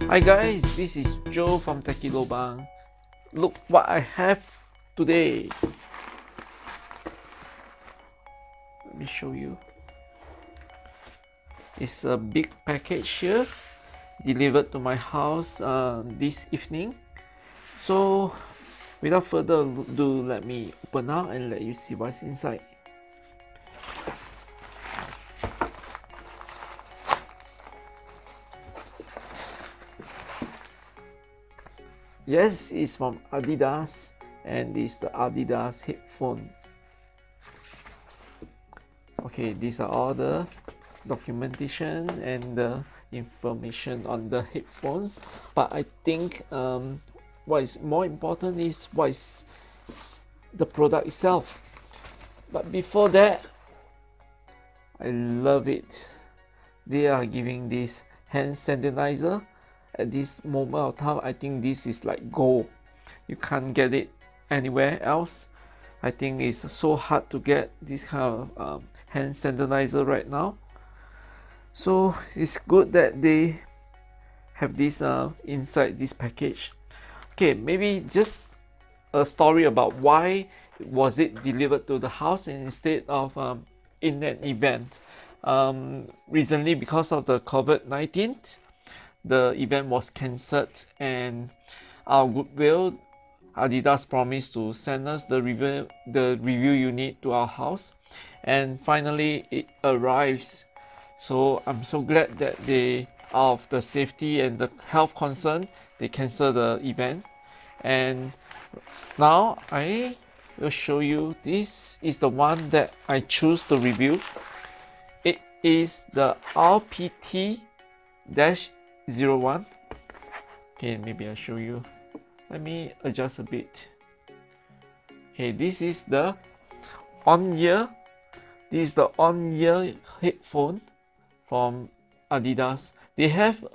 Hi guys, this is Joe from Techie Lobang. Look what I have today. Let me show you. It's a big package here, delivered to my house this evening. So without further ado, let me open up and let you see what's inside. Yes, it's from Adidas, and it's the Adidas headphone. Okay, these are all the documentation and the information on the headphones, but I think what is more important is what is the product itself. But before that, I love it. They are giving this hand sanitizer. At this moment of time, I think this is like gold. You can't get it anywhere else. I think it's so hard to get this kind of hand sanitizer right now. So it's good that they have this inside this package. Okay, maybe just a story about why was it delivered to the house instead of in an event. Recently, because of the COVID-19, the event was cancelled, and our goodwill, Adidas promised to send us the review unit to our house, and finally it arrives. So I'm so glad that they, out of the safety and the health concern, they cancel the event. And now I will show you. This is the one that I choose to review. It is the RPT-01. Okay, maybe I'll show you. Let me adjust a bit. Okay, this is the on-ear. This is the on-ear headphone from Adidas. They have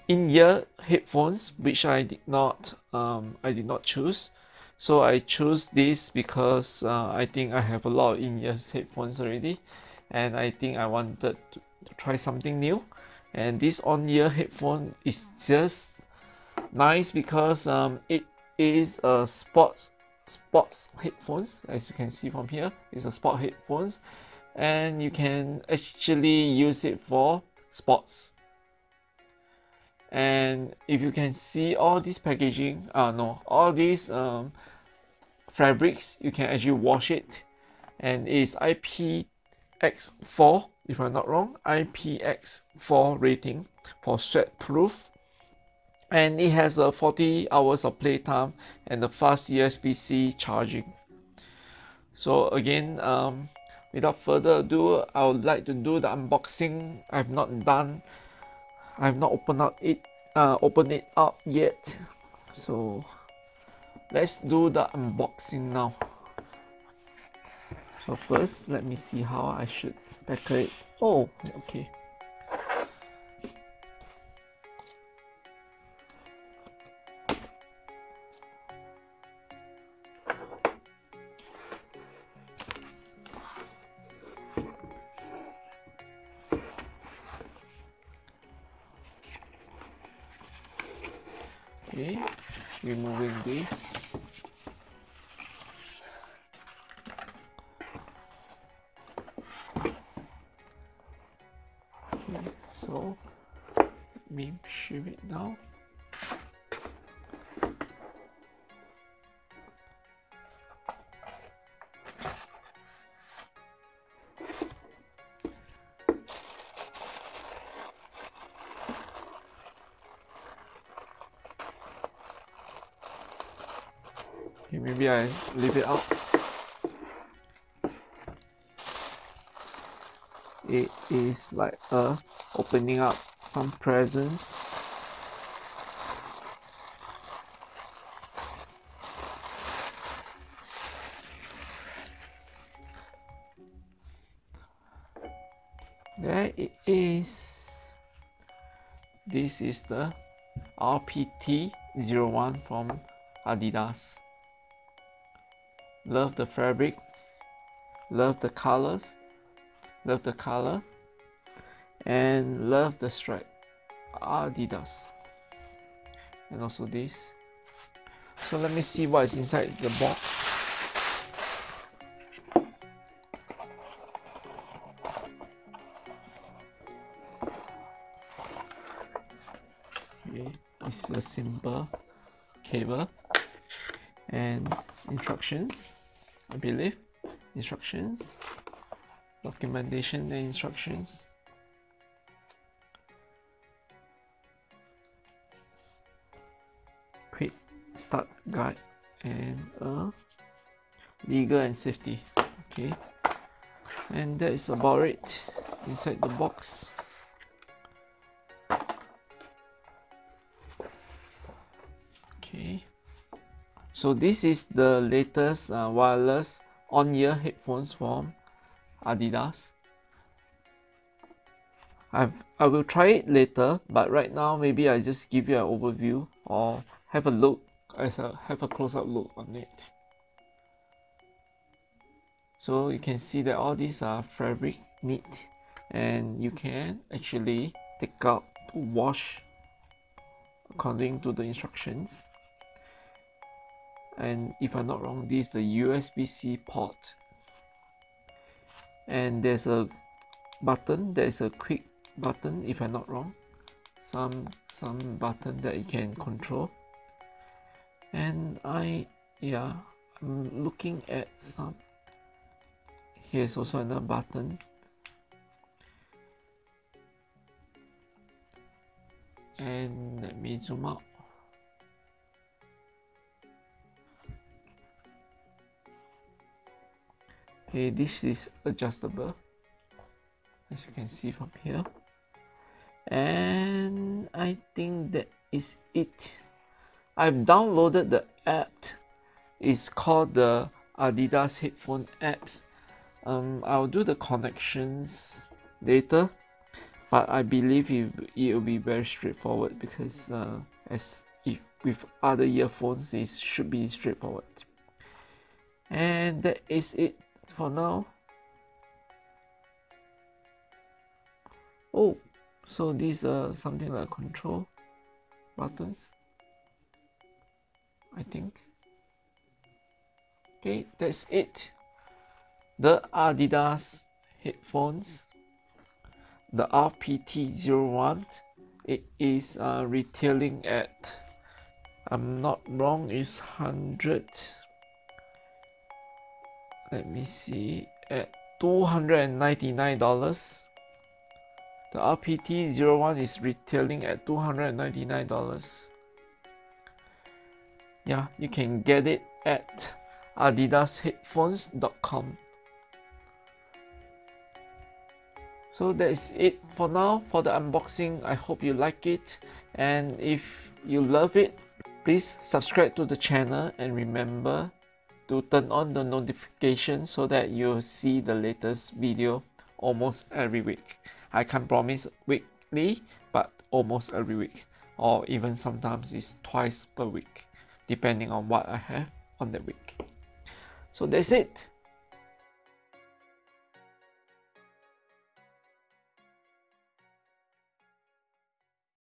in-ear headphones, which I did not choose. So I chose this because I think I have a lot of in-ear headphones already, and I think I wanted to try something new. And this on-ear headphone is just nice because it is a sports headphones. As you can see from here, it's a sport headphones, and you can actually use it for sports. And if you can see all this packaging, all these fabrics, you can actually wash it, and it's IPX4, if I'm not wrong, IPX4 rating for sweat proof, and it has a 40 hours of playtime and the fast USB-C charging. So again, without further ado, I would like to do the unboxing. I've not opened it up yet, so let's do the unboxing now. So first, let me see how I should tackle it. Oh, okay. Okay, removing this. Okay, so let me shave it down. Okay, maybe I leave it out. It is like opening up some presents. There it is. This is the RPT-01 from Adidas. Love the fabric, love the colors, love the color, and love the stripe. Adidas. and also this. So let me see what is inside the box. Okay, this is a simple cable and instructions, I believe. Instructions, documentation and instructions. Quick start guide and legal and safety. Okay, and that is about it inside the box. Okay, so this is the latest wireless on-ear headphones from Adidas. I will try it later, but right now maybe I just give you an overview or have a look, have a close-up look on it. So you can see that all these are fabric knit, and you can actually take out to wash according to the instructions. And if I'm not wrong, this is the USB-C port, and there's a button, there's a quick button if I'm not wrong, some button that you can control. And I'm looking at some, here's also another button, and let me zoom out. Okay, this is adjustable, as you can see from here. And I think that is it. I've downloaded the app. It's called the Adidas headphone apps. I'll do the connections later, but I believe it will be very straightforward, because as if with other earphones, it should be straightforward. And that is it for now. Oh, so these are something like control buttons, I think. Okay, that's it. The Adidas headphones, the RPT-01. It is retailing at, I'm not wrong, is 100. Let me see, at $299. The RPT-01 is retailing at $299. Yeah, you can get it at adidasheadphones.com. So that is it for now for the unboxing. I hope you like it, and if you love it, please subscribe to the channel and remember to turn on the notifications so that you'll see the latest video almost every week. I can't promise weekly, but almost every week, or even sometimes it's twice per week, depending on what I have on that week. So that's it.